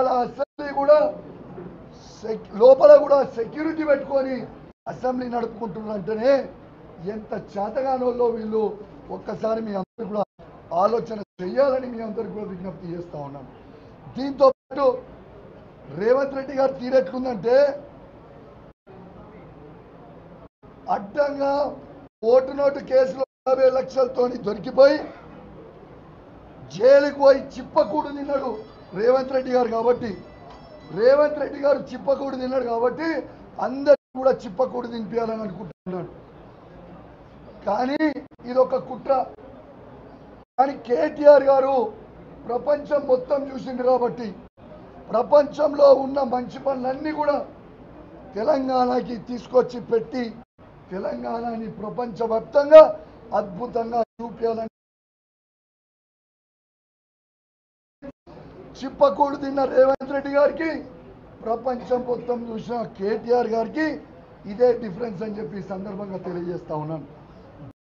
ఇలా అసెంబ్లీ కూడా లోపల కూడా సెక్యూరిటీ పెట్టుకొని అసెంబ్లీ నడుపుకుంటున్నారంటేనే ఎంత చేతగానోళ్ళో వీళ్ళు ఒక్కసారి మీ అందరూ కూడా ఆలోచన చేయాలని మీ అందరికీ కూడా విజ్ఞప్తి చేస్తా ఉన్నాను. దీంతో పాటు రేవంత్ రెడ్డి గారు తీరెట్లుందంటే అడ్డంగా ఓటు నోటు కేసులో 50 లక్షలతో దొరికిపోయి జైలుకు పోయి చిప్పకూడు తిన్నాడు రేవంత్ రెడ్డి గారు. కాబట్టి రేవంత్ రెడ్డి గారు చిప్పకూడు తిన్నాడు కాబట్టి అందరికీ కూడా చిప్పకూడు తినిపించాలని అనుకుంటున్నాడు. కానీ ఇదొక కుట్ర. కానీ కేటీఆర్ గారు ప్రపంచం మొత్తం చూసిండు కాబట్టి ప్రపంచంలో ఉన్న మంచి పనులన్నీ కూడా తెలంగాణకి తీసుకొచ్చి పెట్టి తెలంగాణని ప్రపంచవ్యాప్తంగా అద్భుతంగా చూపించాలని చిప్పకూడు తిన్న రేవంత్ రెడ్డి గారికి ప్రపంచం మొత్తం చూసిన కేటీఆర్ గారికి ఇదే డిఫరెన్స్ అని చెప్పి ఈ సందర్భంగా తెలియజేస్తా ఉన్నాను.